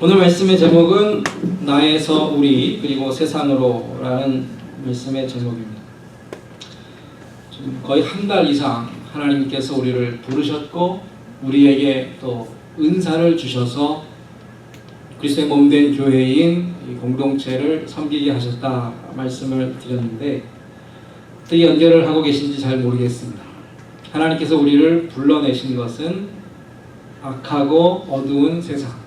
오늘 말씀의 제목은 나에서 우리 그리고 세상으로 라는 말씀의 제목입니다. 지금 거의 한 달 이상 하나님께서 우리를 부르셨고 우리에게 또 은사를 주셔서 그리스도의 몸된 교회인 이 공동체를 섬기게 하셨다 말씀을 드렸는데 어떻게 연결을 하고 계신지 잘 모르겠습니다. 하나님께서 우리를 불러내신 것은 악하고 어두운 세상,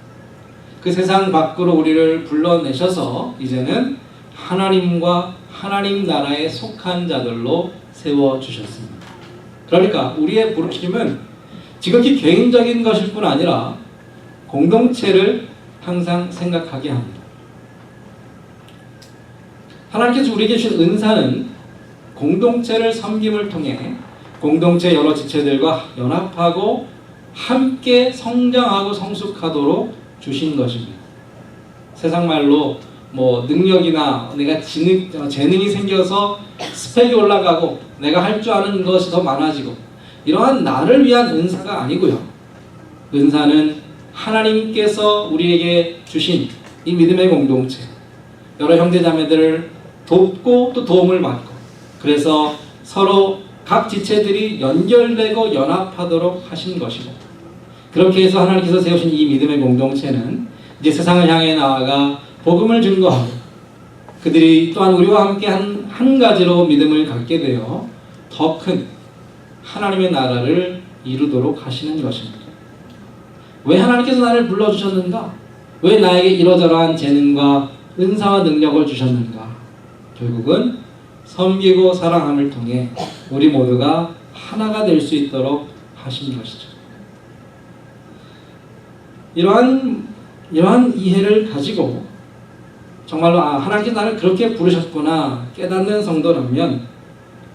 그 세상 밖으로 우리를 불러내셔서 이제는 하나님과 하나님 나라에 속한 자들로 세워주셨습니다. 그러니까 우리의 부르심은 지극히 개인적인 것일 뿐 아니라 공동체를 항상 생각하게 합니다. 하나님께서 우리에게 주신 은사는 공동체를 섬김을 통해 공동체 여러 지체들과 연합하고 함께 성장하고 성숙하도록 주신 것입니다. 세상 말로 능력이나 내가 재능이 생겨서 스펙이 올라가고 내가 할 줄 아는 것이 더 많아지고 이러한 나를 위한 은사가 아니고요. 은사는 하나님께서 우리에게 주신 이 믿음의 공동체, 여러 형제자매들을 돕고 또 도움을 받고 그래서 서로 각 지체들이 연결되고 연합하도록 하신 것이고 그렇게 해서 하나님께서 세우신 이 믿음의 공동체는 이제 세상을 향해 나아가 복음을 증거하고 그들이 또한 우리와 함께 한 가지로 믿음을 갖게 되어 더 큰 하나님의 나라를 이루도록 하시는 것입니다. 왜 하나님께서 나를 불러주셨는가? 왜 나에게 이러저러한 재능과 은사와 능력을 주셨는가? 결국은 섬기고 사랑함을 통해 우리 모두가 하나가 될 수 있도록 하신 것이죠. 이러한 이해를 가지고 정말로 하나님께서 나를 그렇게 부르셨구나 깨닫는 성도라면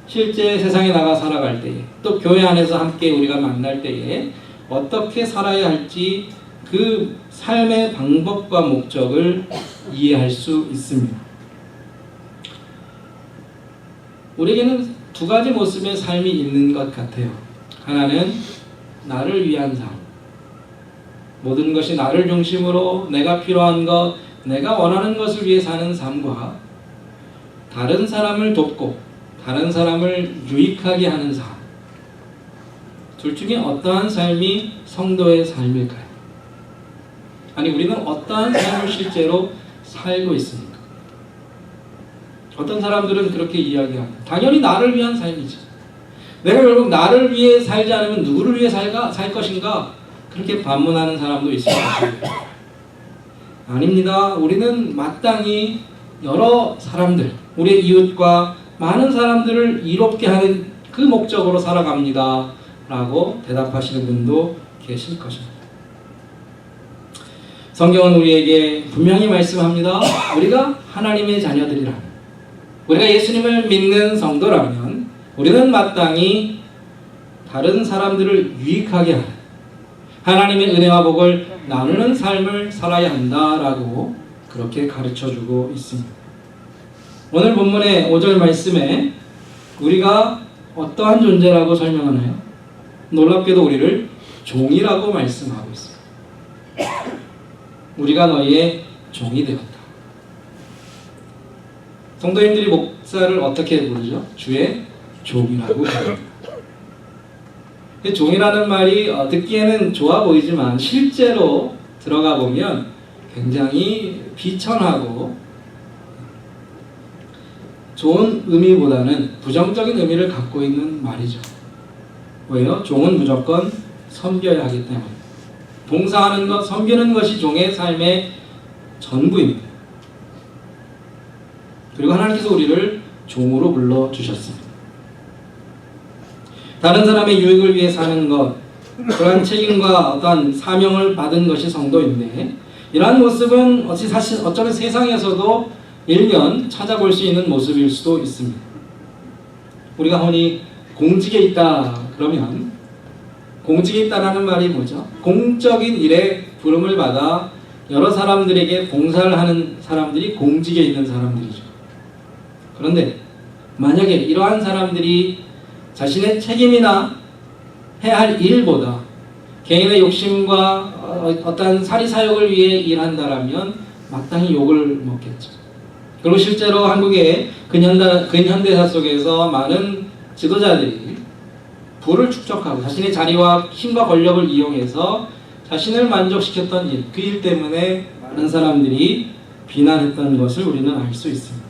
실제 세상에 나가 살아갈 때에 또 교회 안에서 함께 우리가 만날 때에 어떻게 살아야 할지 그 삶의 방법과 목적을 이해할 수 있습니다. 우리에게는 두 가지 모습의 삶이 있는 것 같아요. 하나는 나를 위한 삶, 모든 것이 나를 중심으로 내가 필요한 것, 내가 원하는 것을 위해 사는 삶과 다른 사람을 돕고 다른 사람을 유익하게 하는 삶, 둘 중에 어떠한 삶이 성도의 삶일까요? 아니 우리는 어떠한 삶을 실제로 살고 있습니까? 어떤 사람들은 그렇게 이야기합니다. 당연히 나를 위한 삶이지. 내가 결국 나를 위해 살지 않으면 누구를 위해 살 것인가? 그렇게 반문하는 사람도 있을 것입니다. 아닙니다. 우리는 마땅히 여러 사람들, 우리의 이웃과 많은 사람들을 이롭게 하는 그 목적으로 살아갑니다. 라고 대답하시는 분도 계실 것입니다. 성경은 우리에게 분명히 말씀합니다. 우리가 하나님의 자녀들이라면, 우리가 예수님을 믿는 성도라면 우리는 마땅히 다른 사람들을 유익하게 하는 하나님의 은혜와 복을 나누는 삶을 살아야 한다라고 그렇게 가르쳐주고 있습니다. 오늘 본문의 5절 말씀에 우리가 어떠한 존재라고 설명하나요? 놀랍게도 우리를 종이라고 말씀하고 있습니다. 우리가 너희의 종이 되었다. 성도님들이 목사를 어떻게 부르죠? 주의 종이라고 부릅니다. 종이라는 말이 듣기에는 좋아 보이지만 실제로 들어가 보면 굉장히 비천하고 좋은 의미보다는 부정적인 의미를 갖고 있는 말이죠. 왜요? 종은 무조건 섬겨야 하기 때문에. 봉사하는 것, 섬기는 것이 종의 삶의 전부입니다. 그리고 하나님께서 우리를 종으로 불러주셨습니다. 다른 사람의 유익을 위해 사는 것, 그러한 책임과 어떠한 사명을 받은 것이 성도인데 이러한 모습은 어쩌면 세상에서도 일견 찾아볼 수 있는 모습일 수도 있습니다. 우리가 흔히 공직에 있다 그러면 공직에 있다라는 말이 뭐죠? 공적인 일에 부름을 받아 여러 사람들에게 봉사를 하는 사람들이 공직에 있는 사람들이죠. 그런데 만약에 이러한 사람들이 자신의 책임이나 해야 할 일보다 개인의 욕심과 어떤 사리사욕을 위해 일한다라면 마땅히 욕을 먹겠죠. 그리고 실제로 한국의 근현대사 속에서 많은 지도자들이 부를 축적하고 자신의 자리와 힘과 권력을 이용해서 자신을 만족시켰던 일, 그 일 때문에 많은 사람들이 비난했던 것을 우리는 알 수 있습니다.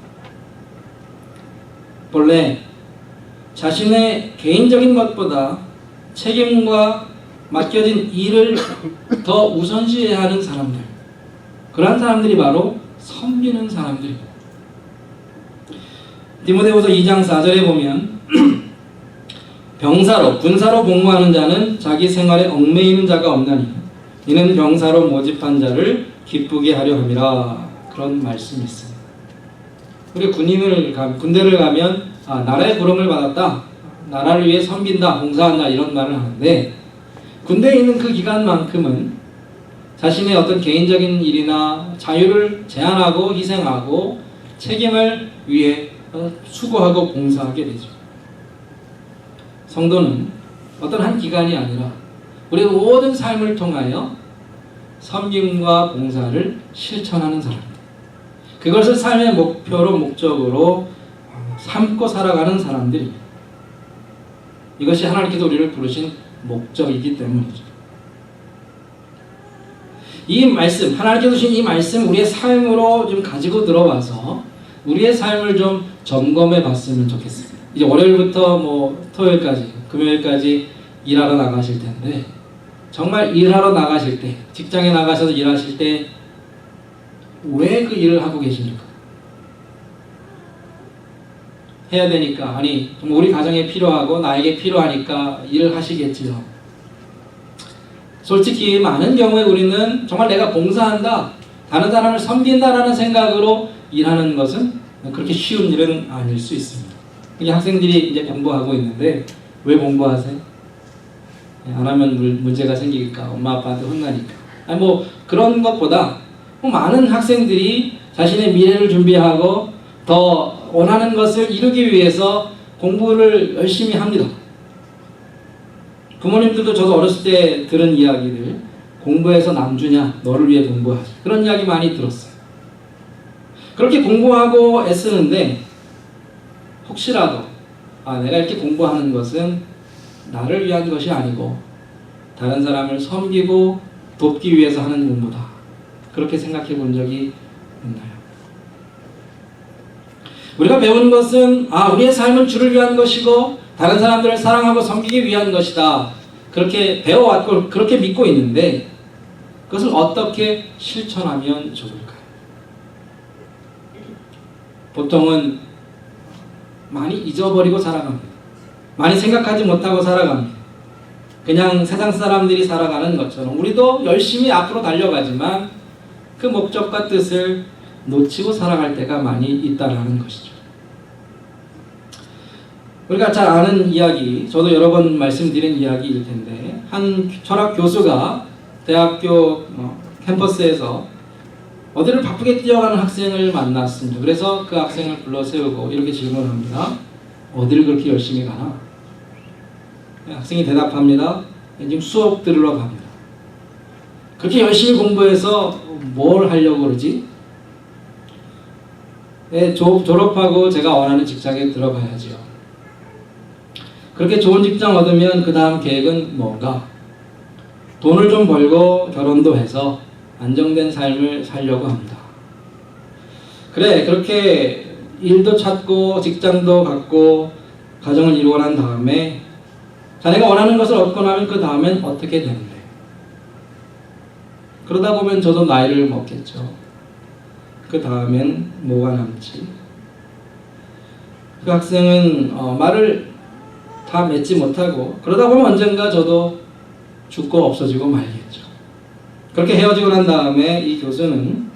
본래 자신의 개인적인 것보다 책임과 맡겨진 일을 더 우선시해야 하는 사람들, 그러한 사람들이 바로 섬기는 사람들입니다. 디모데후서 2장 4절에 보면 병사로, 군사로 복무하는 자는 자기 생활에 얽매이는 자가 없나니 이는 병사로 모집한 자를 기쁘게 하려 함이라. 그런 말씀이 있습니다. 우리 군대를 가면 나라의 부름을 받았다, 나라를 위해 섬긴다, 봉사한다, 이런 말을 하는데, 군대에 있는 그 기간만큼은 자신의 어떤 개인적인 일이나 자유를 제한하고 희생하고 책임을 위해 수고하고 봉사하게 되죠. 성도는 어떤 한 기간이 아니라 우리의 모든 삶을 통하여 섬김과 봉사를 실천하는 사람들, 그것을 삶의 목표로 목적으로 삼고 살아가는 사람들입니다. 이것이 하나님께서 우리를 부르신 목적이기 때문이죠. 이 말씀, 하나님께서 주신 이 말씀 우리의 삶으로 좀 가지고 들어와서 우리의 삶을 좀 점검해 봤으면 좋겠습니다. 이제 월요일부터 토요일까지, 금요일까지 일하러 나가실 텐데, 정말 일하러 나가실 때, 직장에 나가셔서 일하실 때 왜 그 일을 하고 계십니까? 해야 되니까, 아니 우리 가정에 필요하고 나에게 필요하니까 일을 하시겠지요. 솔직히 많은 경우에 우리는 정말 내가 봉사한다, 다른 사람을 섬긴다라는 생각으로 일하는 것은 그렇게 쉬운 일은 아닐 수 있습니다. 학생들이 이제 공부하고 있는데 왜 공부하세요? 안 하면 문제가 생기니까, 엄마 아빠한테 혼나니까. 아니 그런 것보다 많은 학생들이 자신의 미래를 준비하고 더 원하는 것을 이루기 위해서 공부를 열심히 합니다. 부모님들도 저도 어렸을 때 들은 이야기들, 공부해서 남주냐, 너를 위해 공부하자, 그런 이야기 많이 들었어요. 그렇게 공부하고 애쓰는데 혹시라도 내가 이렇게 공부하는 것은 나를 위한 것이 아니고 다른 사람을 섬기고 돕기 위해서 하는 공부다, 그렇게 생각해 본 적이 있나요? 우리가 배운 것은 우리의 삶은 주를 위한 것이고 다른 사람들을 사랑하고 섬기기 위한 것이다, 그렇게 배워왔고 그렇게 믿고 있는데 그것을 어떻게 실천하면 좋을까요? 보통은 많이 잊어버리고 살아갑니다. 많이 생각하지 못하고 살아갑니다. 그냥 세상 사람들이 살아가는 것처럼 우리도 열심히 앞으로 달려가지만 그 목적과 뜻을 놓치고 살아갈 때가 많이 있다는 것이죠. 우리가 잘 아는 이야기, 저도 여러 번 말씀드린 이야기일 텐데, 한 철학 교수가 대학교 캠퍼스에서 어디를 바쁘게 뛰어가는 학생을 만났습니다. 그래서 그 학생을 불러 세우고 이렇게 질문합니다. 어디를 그렇게 열심히 가나? 학생이 대답합니다. 지금 수업 들으러 갑니다. 그렇게 열심히 공부해서 뭘 하려고 그러지? 졸업하고 제가 원하는 직장에 들어가야지요. 그렇게 좋은 직장 얻으면 그 다음 계획은 뭔가? 돈을 좀 벌고 결혼도 해서 안정된 삶을 살려고 합니다. 그래, 그렇게 일도 찾고 직장도 갖고 가정을 이루고 난 다음에 자네가 원하는 것을 얻고 나면 그 다음엔 어떻게 되는데? 그러다 보면 저도 나이를 먹겠죠. 그 다음엔 뭐가 남지? 그 학생은 말을 다 맺지 못하고 그러다 보면 언젠가 저도 죽고 없어지고 말겠죠. 그렇게 헤어지고 난 다음에 이 교수는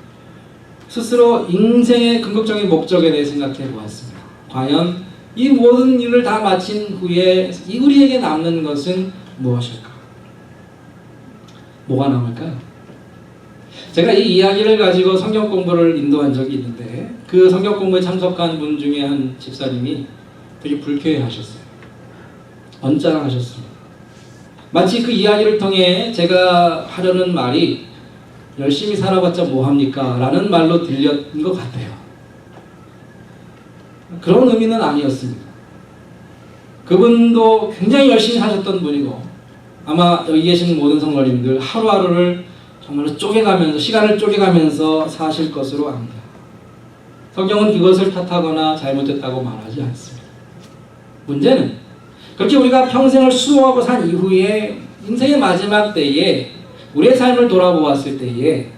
스스로 인생의 궁극적인 목적에 대해 생각해 보았습니다. 과연 이 모든 일을 다 마친 후에 우리에게 남는 것은 무엇일까? 뭐가 남을까요? 제가 이 이야기를 가지고 성경 공부를 인도한 적이 있는데 그 성경 공부에 참석한 분 중에 한 집사님이 되게 불쾌해 하셨어요. 언짢아 하셨습니다. 마치 그 이야기를 통해 제가 하려는 말이 열심히 살아봤자 뭐합니까? 라는 말로 들렸던 것 같아요. 그런 의미는 아니었습니다. 그분도 굉장히 열심히 사셨던 분이고 아마 여기 계신 모든 성도님들 하루하루를 정말로 쪼개가면서 시간을 쪼개가면서 사실 것으로 압니다. 성경은 그것을 탓하거나 잘못했다고 말하지 않습니다. 문제는 그렇게 우리가 평생을 수고하고 산 이후에 인생의 마지막 때에 우리의 삶을 돌아보았을 때에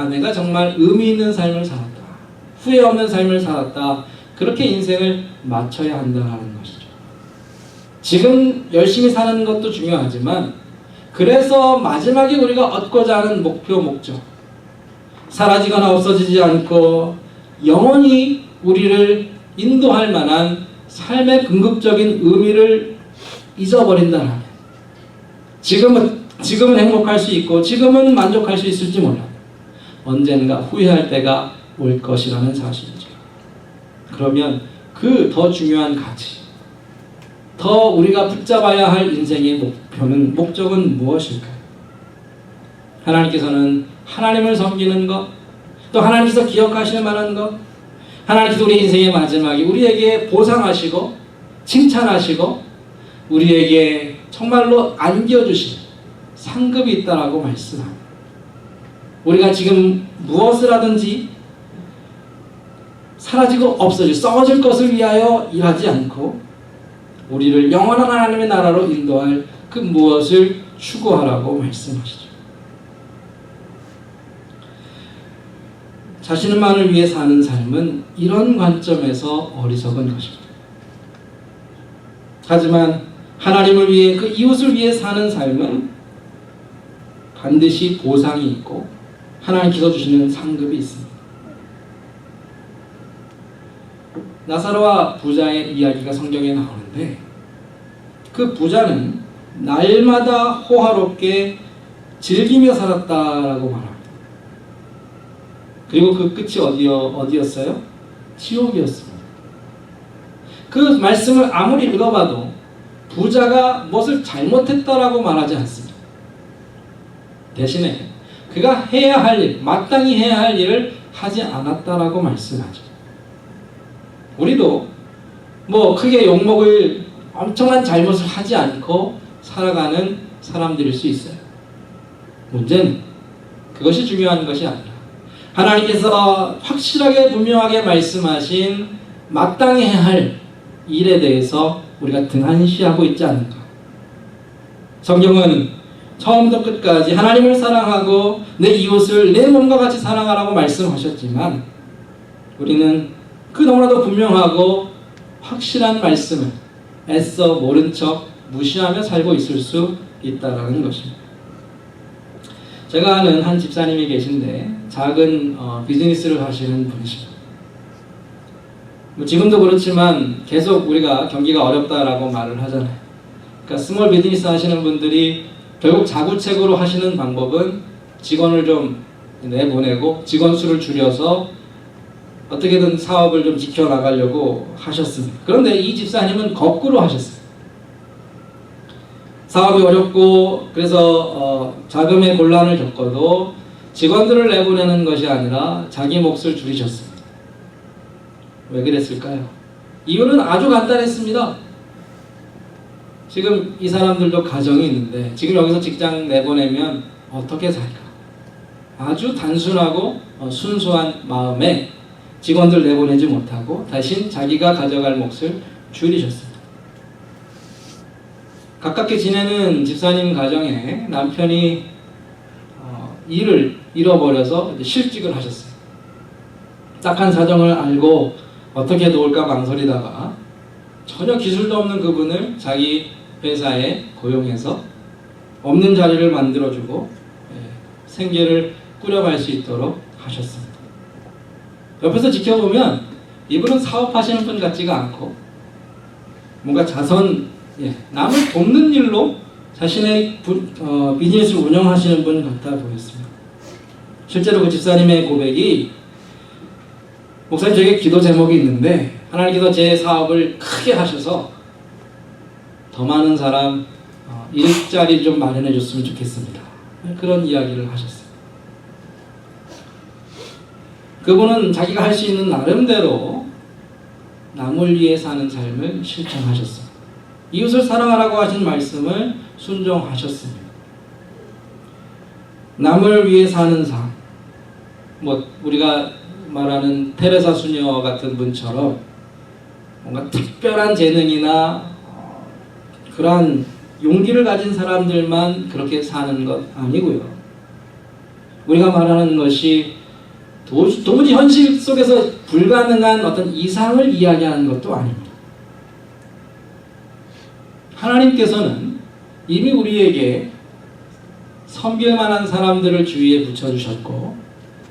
내가 정말 의미 있는 삶을 살았다. 후회 없는 삶을 살았다. 그렇게 인생을 맞춰야 한다는 것이죠. 지금 열심히 사는 것도 중요하지만 그래서 마지막에 우리가 얻고자 하는 목표, 목적 사라지거나 없어지지 않고 영원히 우리를 인도할 만한 삶의 궁극적인 의미를 잊어버린다면 지금은 행복할 수 있고 지금은 만족할 수 있을지 몰라도 언젠가 후회할 때가 올 것이라는 사실이죠. 그러면 그 더 중요한 가치, 더 우리가 붙잡아야 할 인생의 목적은 무엇일까요? 하나님께서는 하나님을 섬기는 것, 또 하나님께서 기억하실 만한 것, 하나님께서 우리 인생의 마지막에 우리에게 보상하시고 칭찬하시고 우리에게 정말로 안겨주신 상급이 있다라고 말씀합니다. 우리가 지금 무엇을 하든지 사라지고 없어질, 썩어질 것을 위하여 일하지 않고 우리를 영원한 하나님의 나라로 인도할 그 무엇을 추구하라고 말씀하시죠. 자신만을 위해 사는 삶은 이런 관점에서 어리석은 것입니다. 하지만 하나님을 위해 그 이웃을 위해 사는 삶은 반드시 보상이 있고 하나님께서 주시는 상급이 있습니다. 나사로와 부자의 이야기가 성경에 나오는데 그 부자는 날마다 호화롭게 즐기며 살았다라고 말합니다. 그리고 그 끝이 어디였어요? 지옥이었습니다. 그 말씀을 아무리 읽어봐도 부자가 무엇을 잘못했다라고 말하지 않습니다. 대신에 그가 해야 할 일, 마땅히 해야 할 일을 하지 않았다라고 말씀하죠. 우리도 크게 욕먹을 엄청난 잘못을 하지 않고 살아가는 사람들일 수 있어요. 문제는 그것이 중요한 것이 아니라 하나님께서 확실하게 분명하게 말씀하신 마땅히 해야 할 일에 대해서 우리가 등한시하고 있지 않는가. 성경은 처음부터 끝까지 하나님을 사랑하고 내 이웃을 내 몸과 같이 사랑하라고 말씀하셨지만 우리는 그 너무나도 분명하고 확실한 말씀을 애써 모른 척 무시하며 살고 있을 수 있다는 것입니다. 제가 아는 한 집사님이 계신데 작은 비즈니스를 하시는 분이십니다. 지금도 그렇지만 계속 우리가 경기가 어렵다라고 말을 하잖아요. 그러니까 스몰 비즈니스 하시는 분들이 결국 자구책으로 하시는 방법은 직원을 좀 내보내고 직원 수를 줄여서 어떻게든 사업을 좀 지켜나가려고 하셨습니다. 그런데 이 집사님은 거꾸로 하셨어요. 사업이 어렵고 그래서 자금의 곤란을 겪어도 직원들을 내보내는 것이 아니라 자기 몫을 줄이셨습니다. 왜 그랬을까요? 이유는 아주 간단했습니다. 지금 이 사람들도 가정이 있는데 지금 여기서 직장 내보내면 어떻게 살까? 아주 단순하고 순수한 마음에 직원들 내보내지 못하고 대신 자기가 가져갈 몫을 줄이셨습니다. 가깝게 지내는 집사님 가정에 남편이 일을 잃어버려서 실직을 하셨어요. 딱한 사정을 알고 어떻게 도울까 망설이다가 전혀 기술도 없는 그분을 자기 회사에 고용해서 없는 자리를 만들어주고 생계를 꾸려갈 수 있도록 하셨습니다. 옆에서 지켜보면 이분은 사업하시는 분 같지가 않고 뭔가 남을 돕는 일로 자신의 비즈니스를 운영하시는 분 같아 보였습니다. 실제로 그 집사님의 고백이 목사님 저에게 기도 제목이 있는데 하나님께서 제 사업을 크게 하셔서 더 많은 사람 일자리 좀 마련해 줬으면 좋겠습니다. 그런 이야기를 하셨어요. 그분은 자기가 할 수 있는 나름대로 남을 위해 사는 삶을 실천하셨어요. 이웃을 사랑하라고 하신 말씀을 순종하셨습니다. 남을 위해 사는 삶, 우리가 말하는 테레사 수녀 같은 분처럼 뭔가 특별한 재능이나 그러한 용기를 가진 사람들만 그렇게 사는 것 아니고요. 우리가 말하는 것이 도무지 현실 속에서 불가능한 어떤 이상을 이야기하는 것도 아닙니다. 하나님께서는 이미 우리에게 섬길 만한 사람들을 주위에 붙여주셨고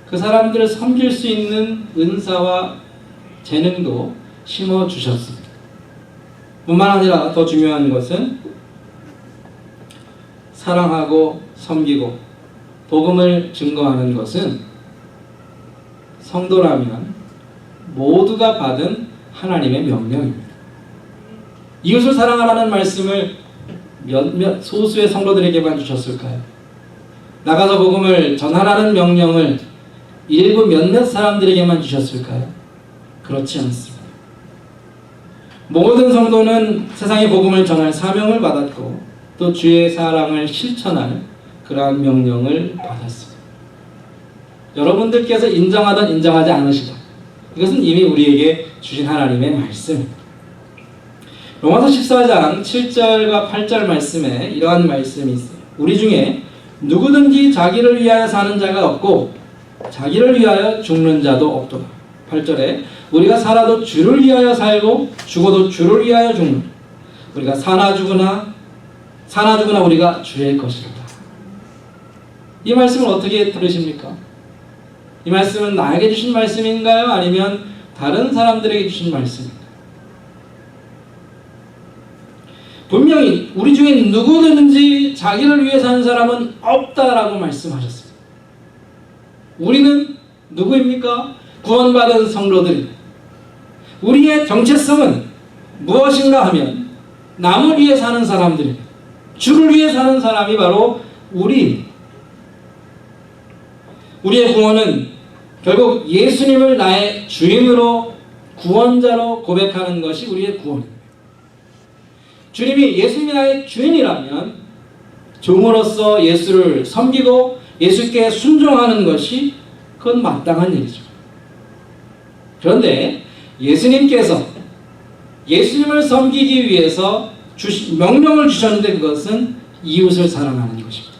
그 사람들을 섬길 수 있는 은사와 재능도 심어주셨습니다. 뿐만 아니라 더 중요한 것은 사랑하고 섬기고 복음을 증거하는 것은 성도라면 모두가 받은 하나님의 명령입니다. 이웃을 사랑하라는 말씀을 몇몇 소수의 성도들에게만 주셨을까요? 나가서 복음을 전하라는 명령을 일부 몇몇 사람들에게만 주셨을까요? 그렇지 않습니다. 모든 성도는 세상의 복음을 전할 사명을 받았고 또 주의 사랑을 실천할 그러한 명령을 받았습니다. 여러분들께서 인정하든 인정하지 않으시든 이것은 이미 우리에게 주신 하나님의 말씀입니다. 로마서 14장 7절과 8절 말씀에 이러한 말씀이 있어요. 우리 중에 누구든지 자기를 위하여 사는 자가 없고 자기를 위하여 죽는 자도 없도다. 8절에 우리가 살아도 주를 위하여 살고 죽어도 주를 위하여 죽는 우리가 사나 죽으나 우리가 주의 것이로다. 이 말씀을 어떻게 들으십니까? 이 말씀은 나에게 주신 말씀인가요? 아니면 다른 사람들에게 주신 말씀인가요? 분명히 우리 중에 누구든지 자기를 위해 사는 사람은 없다라고 말씀하셨습니다. 우리는 누구입니까? 구원받은 성도들입니다. 우리의 정체성은 무엇인가 하면 남을 위해 사는 사람들입니다. 주를 위해 사는 사람이 바로 우리의 구원은 결국 예수님을 나의 주인으로 구원자로 고백하는 것이 우리의 구원입니다. 주님이 예수님이 나의 주인이라면 종으로서 예수를 섬기고 예수께 순종하는 것이 그건 마땅한 일이죠. 그런데 예수님께서 예수님을 섬기기 위해서 명령을 주셨는데 그것은 이웃을 사랑하는 것입니다.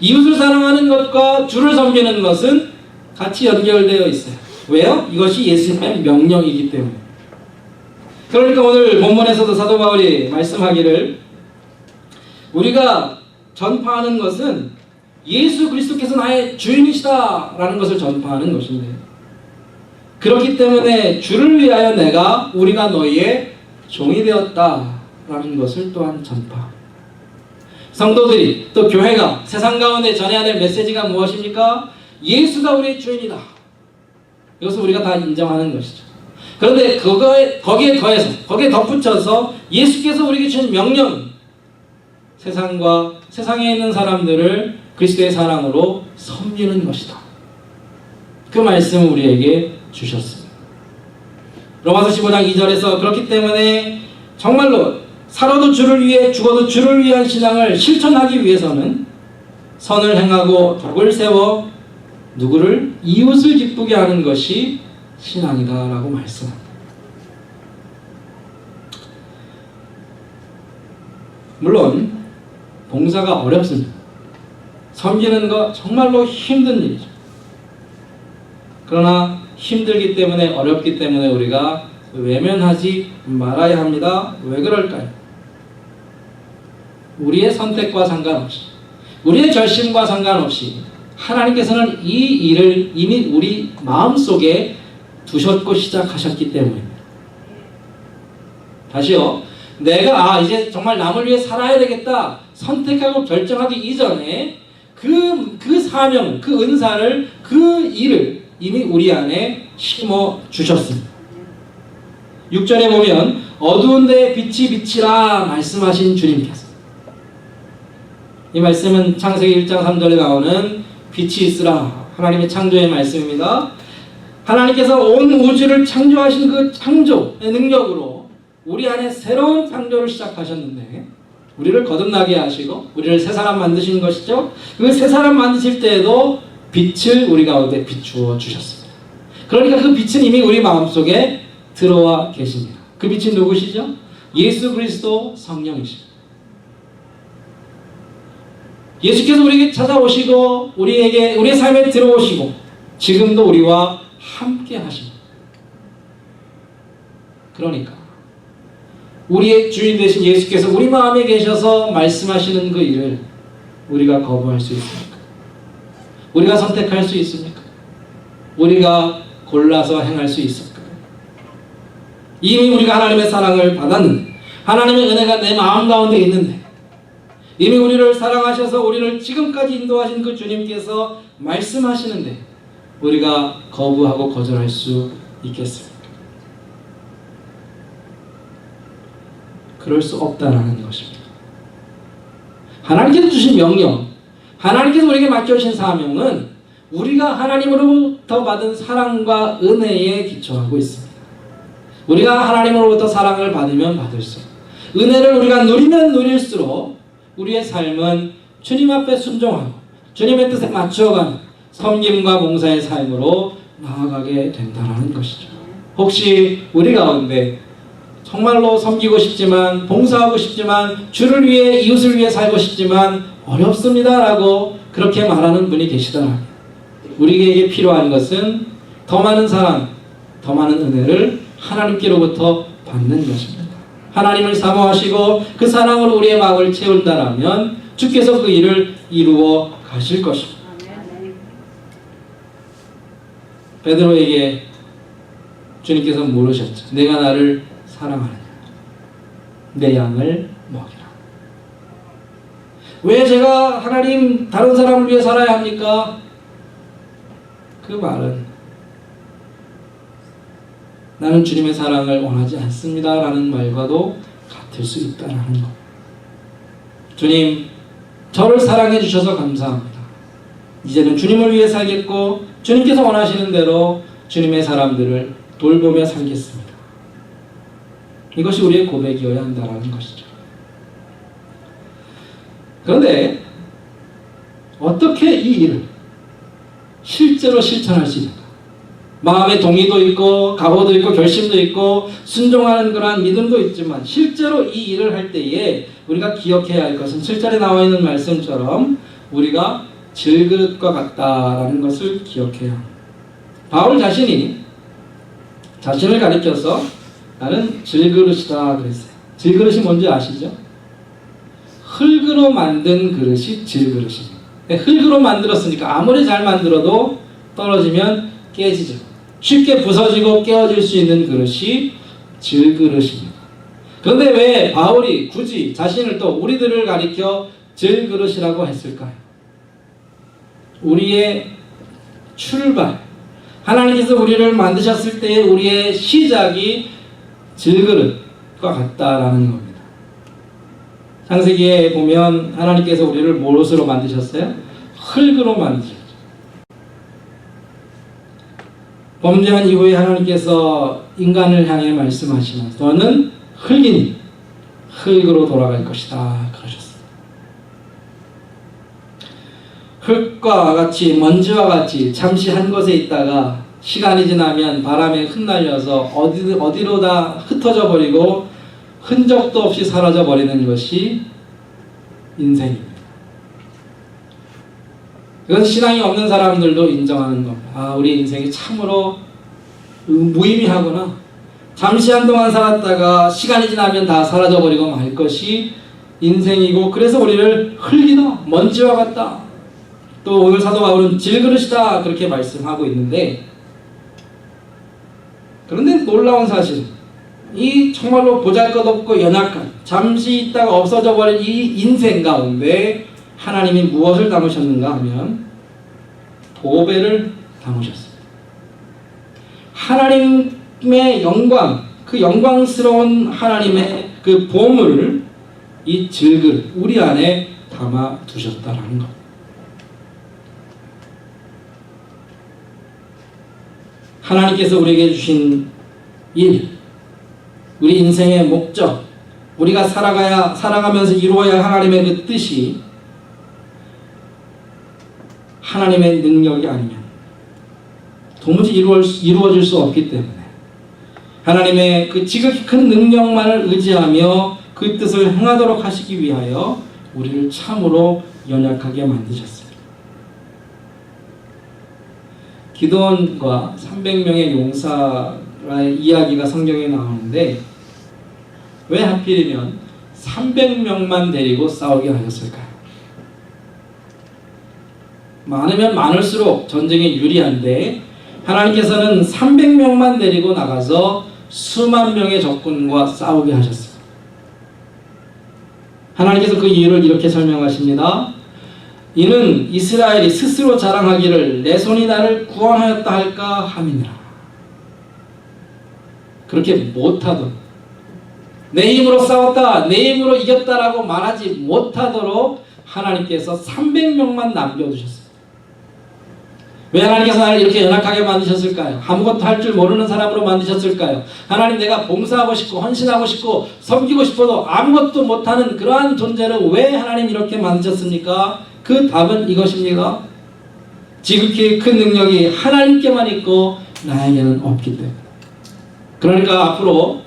이웃을 사랑하는 것과 주를 섬기는 것은 같이 연결되어 있어요. 왜요? 이것이 예수님의 명령이기 때문에. 그러니까 오늘 본문에서도 사도 바울이 말씀하기를 우리가 전파하는 것은 예수 그리스도께서 나의 주인이시다 라는 것을 전파하는 것인데 그렇기 때문에 주를 위하여 우리가 너희의 종이 되었다 라는 것을 또한 전파. 성도들이 또 교회가 세상 가운데 전해야 될 메시지가 무엇입니까? 예수가 우리의 주인이다. 이것을 우리가 다 인정하는 것이죠. 그런데 거기에 더해서 거기에 덧붙여서 예수께서 우리에게 주신 명령 세상에 있는 사람들을 그리스도의 사랑으로 섬기는 것이다. 그 말씀을 우리에게 주셨습니다. 로마서 15장 2절에서 그렇기 때문에 정말로 살아도 주를 위해 죽어도 주를 위한 신앙을 실천하기 위해서는 선을 행하고 덕을 세워 누구를 이웃을 기쁘게 하는 것이 신앙이다 라고 말씀합니다. 물론 봉사가 어렵습니다. 섬기는 거 정말로 힘든 일이죠. 그러나 힘들기 때문에 어렵기 때문에 우리가 외면하지 말아야 합니다. 왜 그럴까요? 우리의 선택과 상관없이 우리의 결심과 상관없이 하나님께서는 이 일을 이미 우리 마음속에 두셨고 시작하셨기 때문입니다. 다시요. 내가 이제 정말 남을 위해 살아야 되겠다 선택하고 결정하기 이전에 그 사명, 그 은사를, 그 일을 이미 우리 안에 심어 주셨습니다. 6절에 보면 어두운 데에 빛이 비치라 말씀하신 주님께서 이 말씀은 창세기 1장 3절에 나오는 빛이 있으라 하나님의 창조의 말씀입니다. 하나님께서 온 우주를 창조하신 그 창조의 능력으로 우리 안에 새로운 창조를 시작하셨는데 우리를 거듭나게 하시고 우리를 새 사람 만드신 것이죠. 그 새 사람 만드실 때에도 빛을 우리 가운데 비추어 주셨습니다. 그러니까 그 빛은 이미 우리 마음속에 들어와 계십니다. 그 빛이 누구시죠? 예수 그리스도 성령이십니다. 예수께서 우리에게 찾아오시고 우리의 삶에 들어오시고 지금도 우리와 함께 하십니다. 그러니까 우리의 주인 되신 예수께서 우리 마음에 계셔서 말씀하시는 그 일을 우리가 거부할 수 있습니까? 우리가 선택할 수 있습니까? 우리가 골라서 행할 수 있을까요? 이미 우리가 하나님의 사랑을 받았는데 하나님의 은혜가 내 마음 가운데 있는데 이미 우리를 사랑하셔서 우리를 지금까지 인도하신 그 주님께서 말씀하시는데 우리가 거부하고 거절할 수 있겠습니까? 그럴 수 없다는 것입니다. 하나님께서 주신 명령, 하나님께서 우리에게 맡겨주신 사명은 우리가 하나님으로부터 받은 사랑과 은혜에 기초하고 있습니다. 우리가 하나님으로부터 사랑을 받으면 받을수록 은혜를 우리가 누리면 누릴수록 우리의 삶은 주님 앞에 순종하고 주님의 뜻에 맞춰가는 섬김과 봉사의 삶으로 나아가게 된다는 것이죠. 혹시 우리 가운데 정말로 섬기고 싶지만 봉사하고 싶지만 주를 위해 이웃을 위해 살고 싶지만 어렵습니다 라고 그렇게 말하는 분이 계시더라고요. 우리에게 필요한 것은 더 많은 사랑, 더 많은 은혜를 하나님께로부터 받는 것입니다. 하나님을 사모하시고 그 사랑으로 우리의 마음을 채운다라면 주께서 그 일을 이루어 가실 것입니다. 베드로에게 주님께서 물으셨죠. 내가 나를 사랑하느냐? 내 양을 먹이라. 왜 제가 하나님 다른 사람을 위해 살아야 합니까? 그 말은 나는 주님의 사랑을 원하지 않습니다 라는 말과도 같을 수 있다는 것. 주님, 저를 사랑해 주셔서 감사합니다. 이제는 주님을 위해 살겠고 주님께서 원하시는 대로 주님의 사람들을 돌보며 살겠습니다. 이것이 우리의 고백이어야 한다는 것이죠. 그런데 어떻게 이 일을 실제로 실천할 수 있는가? 마음의 동의도 있고 각오도 있고 결심도 있고 순종하는 그러한 믿음도 있지만 실제로 이 일을 할 때에 우리가 기억해야 할 것은 7절에 나와 있는 말씀처럼 우리가 질그릇과 같다라는 것을 기억해야 합니다. 바울 자신이 자신을 가리켜서 나는 질그릇이다 그랬어요. 질그릇이 뭔지 아시죠? 흙으로 만든 그릇이 질그릇입니다. 흙으로 만들었으니까 아무리 잘 만들어도 떨어지면 깨지죠. 쉽게 부서지고 깨어질 수 있는 그릇이 질그릇입니다. 그런데 왜 바울이 굳이 자신을 또 우리들을 가리켜 질그릇이라고 했을까요? 우리의 출발, 하나님께서 우리를 만드셨을 때 우리의 시작이 질그릇과 같다라는 겁니다. 창세기에 보면 하나님께서 우리를 무엇으로 만드셨어요? 흙으로 만드셨죠. 범죄한 이후에 하나님께서 인간을 향해 말씀하시면서 너는 흙이니 흙으로 돌아갈 것이다 그러셨습니다. 흙과 같이 먼지와 같이 잠시 한 곳에 있다가 시간이 지나면 바람에 흩날려서 어디로 다 흩어져 버리고 흔적도 없이 사라져 버리는 것이 인생입니다. 이건 신앙이 없는 사람들도 인정하는 겁니다. 아, 우리 인생이 참으로 무의미하구나. 잠시 한동안 살았다가 시간이 지나면 다 사라져 버리고 말 것이 인생이고 그래서 우리를 흙이다, 먼지와 같다. 또 오늘 사도 바울은 질그릇이다 그렇게 말씀하고 있는데 그런데 놀라운 사실 이 정말로 보잘것없고 연약한 잠시 있다가 없어져 버린 이 인생 가운데 하나님이 무엇을 담으셨는가 하면 보배를 담으셨습니다. 하나님의 영광, 그 영광스러운 하나님의 그 보물을 이 질그릇 우리 안에 담아 두셨다라는 것. 하나님께서 우리에게 주신 일, 우리 인생의 목적, 우리가 살아가면서 이루어야 할 하나님의 그 뜻이 하나님의 능력이 아니면 도무지 이루어질 수 없기 때문에 하나님의 그 지극히 큰 능력만을 의지하며 그 뜻을 행하도록 하시기 위하여 우리를 참으로 연약하게 만드셨습니다. 기드온과 300명의 용사의 이야기가 성경에 나오는데 왜 하필이면 300명만 데리고 싸우게 하셨을까요? 많으면 많을수록 전쟁에 유리한데 하나님께서는 300명만 데리고 나가서 수만 명의 적군과 싸우게 하셨습니다. 하나님께서 그 이유를 이렇게 설명하십니다. 이는 이스라엘이 스스로 자랑하기를 내 손이 나를 구원하였다 할까 함이니라. 그렇게 못하도록, 내 힘으로 싸웠다, 내 힘으로 이겼다라고 말하지 못하도록 하나님께서 300명만 남겨두셨습니다. 왜 하나님께서 나를 이렇게 연약하게 만드셨을까요? 아무것도 할 줄 모르는 사람으로 만드셨을까요? 하나님, 내가 봉사하고 싶고 헌신하고 싶고 섬기고 싶어도 아무것도 못하는 그러한 존재를 왜 하나님 이렇게 만드셨습니까? 그 답은 이것입니다. 지극히 큰 능력이 하나님께만 있고 나에게는 없기 때문에. 그러니까 앞으로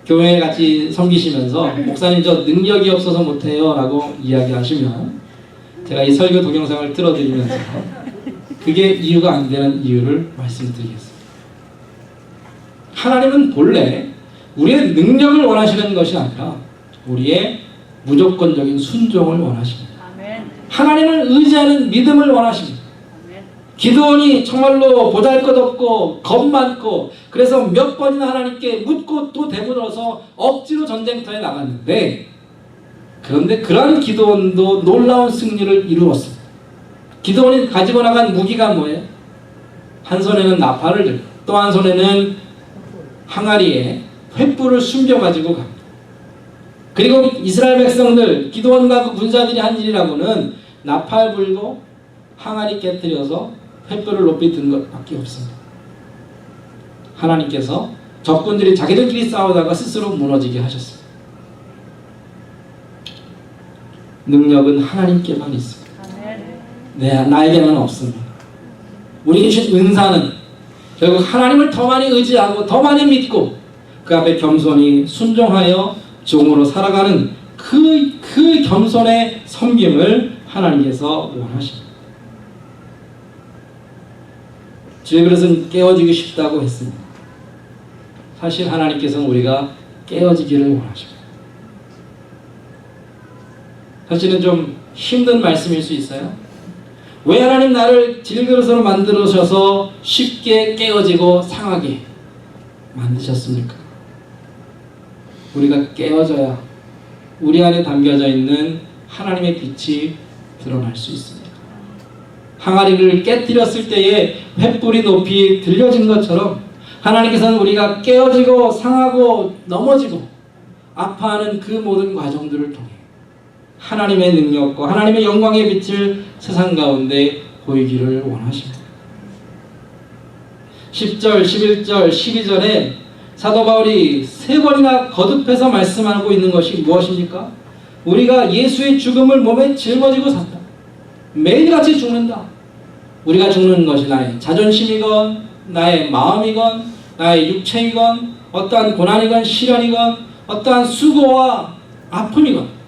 교회에 같이 섬기시면서 목사님 저 능력이 없어서 못해요 라고 이야기하시면 제가 이 설교 동영상을 틀어드리면서 그게 이유가 안 되는 이유를 말씀드리겠습니다. 하나님은 본래 우리의 능력을 원하시는 것이 아니라 우리의 무조건적인 순종을 원하십니다. 하나님을 의지하는 믿음을 원하십니다. 기드온이 정말로 보잘것없고 겁 많고 그래서 몇 번이나 하나님께 묻고 또 되물어서 억지로 전쟁터에 나갔는데, 그런데 그러한 기드온도 놀라운 승리를 이루었습니다. 기드온이 가지고 나간 무기가 뭐예요? 한 손에는 나팔을 들고 또 한 손에는 항아리에 횃불을 숨겨가지고 갑니다. 그리고 이스라엘 백성들, 기드온과 그 군사들이 한 일이라고는 나팔 불고 항아리 깨뜨려서 횃불을 높이 든 것밖에 없습니다. 하나님께서 적군들이 자기들끼리 싸우다가 스스로 무너지게 하셨습니다. 능력은 하나님께만 있습니다. 네, 나에게는 없습니다. 우리에게 주신 은사는 결국 하나님을 더 많이 의지하고 더 많이 믿고 그 앞에 겸손히 순종하여 종으로 살아가는 그 겸손의 섬김을 하나님께서 원하십니다. 주의 그릇은 깨어지기 쉽다고 했습니다. 사실 하나님께서는 우리가 깨어지기를 원하십니다. 사실은 좀 힘든 말씀일 수 있어요. 왜 하나님 나를 질그릇으로 만들어셔서 쉽게 깨어지고 상하게 만드셨습니까? 우리가 깨어져야 우리 안에 담겨져 있는 하나님의 빛이 드러날 수 있습니다. 항아리를 깨뜨렸을 때에 횃불이 높이 들려진 것처럼 하나님께서는 우리가 깨어지고 상하고 넘어지고 아파하는 그 모든 과정들을 통해 하나님의 능력과 하나님의 영광의 빛을 세상 가운데 보이기를 원하십니다. 10절, 11절, 12절에 사도 바울이 3번이나 거듭해서 말씀하고 있는 것이 무엇입니까? 우리가 예수의 죽음을 몸에 짊어지고 산다. 매일같이 죽는다. 우리가 죽는 것이 나의 자존심이건 나의 마음이건 나의 육체이건 어떠한 고난이건 시련이건 어떠한 수고와 아픔이건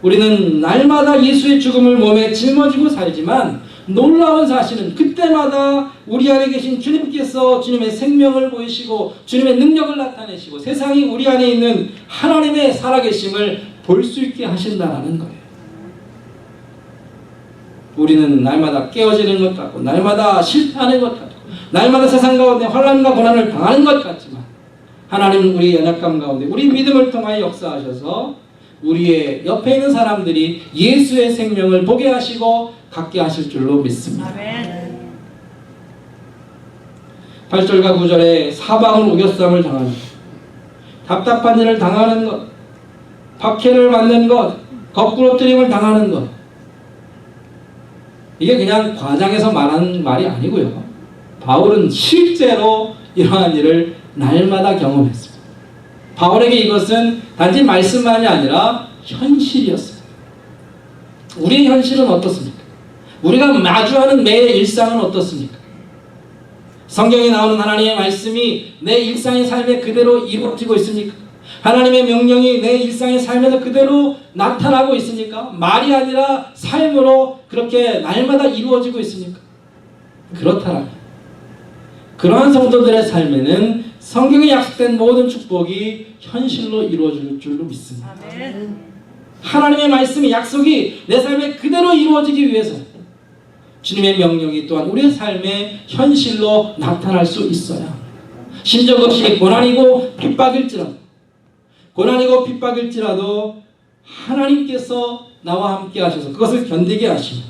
우리는 날마다 예수의 죽음을 몸에 짊어지고 살지만 놀라운 사실은 그때마다 우리 안에 계신 주님께서 주님의 생명을 보이시고 주님의 능력을 나타내시고 세상이 우리 안에 있는 하나님의 살아계심을 볼 수 있게 하신다는 거예요. 우리는 날마다 깨어지는 것 같고 날마다 실패하는 것 같고 날마다 세상 가운데 환난과 고난을 당하는 것 같지만 하나님은 우리의 연약감 가운데 우리 믿음을 통하여 역사하셔서 우리의 옆에 있는 사람들이 예수의 생명을 보게 하시고 갖게 하실 줄로 믿습니다. 아멘. 8절과 9절에 사방으로 우겨쌈을 당하는 것, 답답한 일을 당하는 것, 박해를 받는 것, 거꾸로뜨림을 당하는 것. 이게 그냥 과장해서 말하는 말이 아니고요. 바울은 실제로 이러한 일을 날마다 경험했습니다. 바울에게 이것은 단지 말씀만이 아니라 현실이었습니다. 우리의 현실은 어떻습니까? 우리가 마주하는 매의 일상은 어떻습니까? 성경에 나오는 하나님의 말씀이 내 일상의 삶에 그대로 이루어지고 있습니까? 하나님의 명령이 내 일상의 삶에서 그대로 나타나고 있습니까? 말이 아니라 삶으로 그렇게 날마다 이루어지고 있습니까? 그렇다면 그러한 성도들의 삶에는 성경에 약속된 모든 축복이 현실로 이루어질 줄로 믿습니다. 하나님의 말씀이 약속이 내 삶에 그대로 이루어지기 위해서 주님의 명령이 또한 우리의 삶에 현실로 나타날 수 있어야 심지어 그것이 고난이고 핍박일지라도 하나님께서 나와 함께 하셔서 그것을 견디게 하시며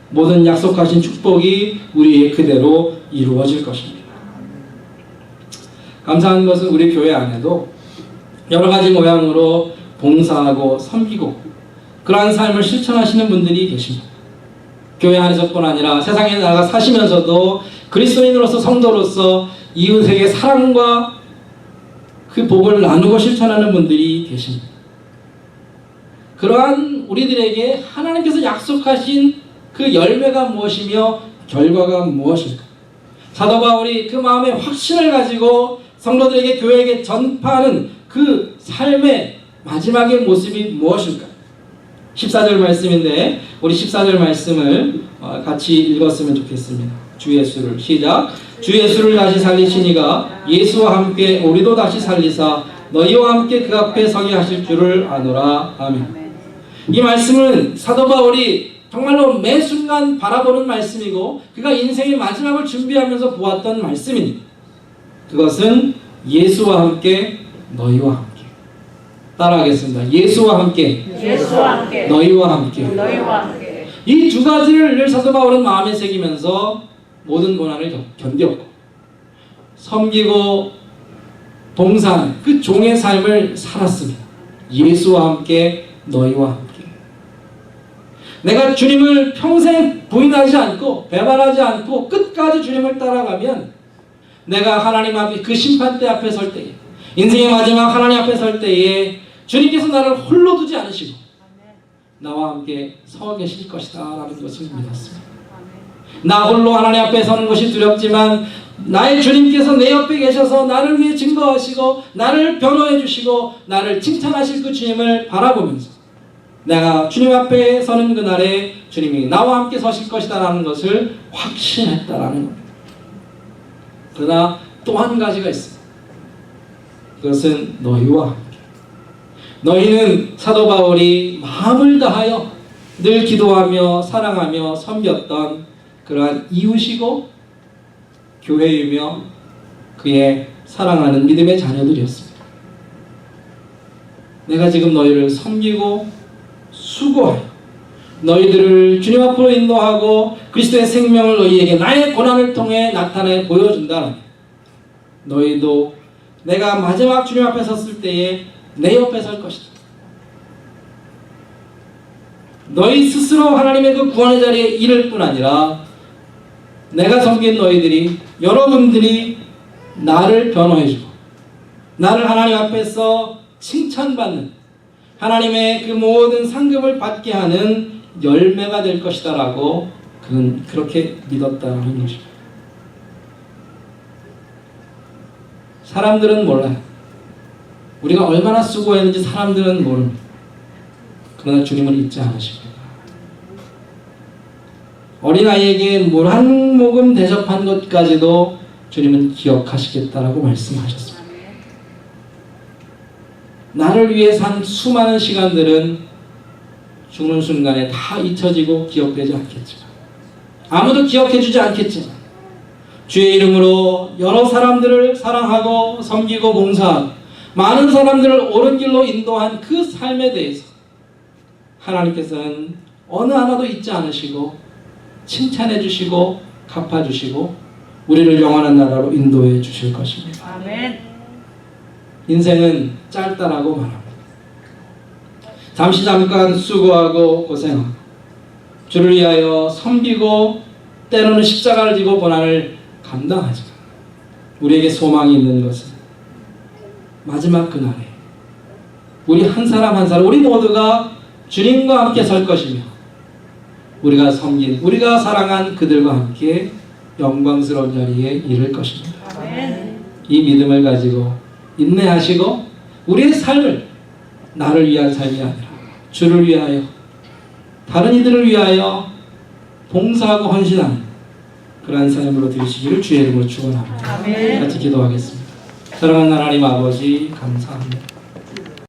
모든 약속하신 축복이 우리의 그대로 이루어질 것입니다. 감사한 것은 우리 교회 안에도 여러 가지 모양으로 봉사하고 섬기고 그러한 삶을 실천하시는 분들이 계십니다. 교회 안에서뿐 아니라 세상에 나가 사시면서도 그리스도인으로서 성도로서 이웃에게 사랑과 그 복을 나누고 실천하는 분들이 계십니다. 그러한 우리들에게 하나님께서 약속하신 그 열매가 무엇이며 결과가 무엇일까? 사도 바울이 그 마음의 확신을 가지고 성도들에게 교회에게 전파하는 그 삶의 마지막의 모습이 무엇일까? 14절 말씀인데 우리 14절 말씀을 같이 읽었으면 좋겠습니다. 주 예수를 시작. 주 예수를 다시 살리시니가 예수와 함께 우리도 다시 살리사 너희와 함께 그 앞에 서게 하실 줄을 아노라. 아멘. 이 말씀은 사도 바울이 정말로 매 순간 바라보는 말씀이고 그가 인생의 마지막을 준비하면서 보았던 말씀입니다. 그것은 예수와 함께 너희와 함께. 따라하겠습니다. 예수와 함께, 너희와 함께. 이 두 가지를 늘 사도 바울은 마음에 새기면서 모든 고난을 견뎠고 섬기고 봉사하는 그 종의 삶을 살았습니다. 예수와 함께, 너희와 함께. 내가 주님을 평생 부인하지 않고 배반하지 않고 끝까지 주님을 따라가면 내가 하나님 앞에 그 심판대 앞에 설 때에 인생의 마지막 하나님 앞에 설 때에 주님께서 나를 홀로 두지 않으시고 나와 함께 서 계실 것이다 라는 것을 믿었습니다. 나 홀로 하나님 앞에 서는 것이 두렵지만 나의 주님께서 내 옆에 계셔서 나를 위해 증거하시고 나를 변호해 주시고 나를 칭찬하실 그 주님을 바라보면서 내가 주님 앞에 서는 그날에 주님이 나와 함께 서실 것이다 라는 것을 확신했다라는 겁니다. 그러나 또 한 가지가 있습니다. 그것은 너희와 함께. 너희는 사도 바울이 마음을 다하여 늘 기도하며 사랑하며 섬겼던 그러한 이웃이고 교회이며 그의 사랑하는 믿음의 자녀들이었습니다. 내가 지금 너희를 섬기고 수고하여 너희들을 주님 앞으로 인도하고 그리스도의 생명을 너희에게 나의 고난을 통해 나타내 보여준다면 너희도 내가 마지막 주님 앞에 섰을 때에 내 옆에 설 것이다. 너희 스스로 하나님의 그 구원의 자리에 이를 뿐 아니라 내가 섬긴 너희들이 여러분들이 나를 변호해주고 나를 하나님 앞에서 칭찬받는 하나님의 그 모든 상급을 받게 하는 열매가 될 것이다 라고 그는 그렇게 믿었다는 것입니다. 사람들은 몰라요. 우리가 얼마나 수고했는지 사람들은 모릅니다. 그러나 주님은 잊지 않으십니다. 어린아이에게 물 한 모금 대접한 것까지도 주님은 기억하시겠다라고 말씀하셨습니다. 나를 위해 산 수많은 시간들은 죽는 순간에 다 잊혀지고 기억되지 않겠지만 아무도 기억해주지 않겠지만 주의 이름으로 여러 사람들을 사랑하고 섬기고 봉사하고 많은 사람들을 옳은 길로 인도한 그 삶에 대해서 하나님께서는 어느 하나도 잊지 않으시고 칭찬해 주시고 갚아 주시고 우리를 영원한 나라로 인도해 주실 것입니다. 아멘. 인생은 짧다라고 말합니다. 잠깐 수고하고 고생하고 주를 위하여 섬기고 때로는 십자가를 지고 고난을 감당하지만 우리에게 소망이 있는 것은 마지막 그날에 우리 한 사람 한 사람 우리 모두가 주님과 함께 설 것이며 우리가 섬긴 우리가 사랑한 그들과 함께 영광스러운 자리에 이를 것입니다. 이 믿음을 가지고 인내하시고 우리의 삶을 나를 위한 삶이 아니라 주를 위하여 다른 이들을 위하여 봉사하고 헌신하는 그러한 삶으로 되시기를 주의 이름으로 축원합니다. 같이 기도하겠습니다. 사랑하는 하나님 아버지 감사합니다.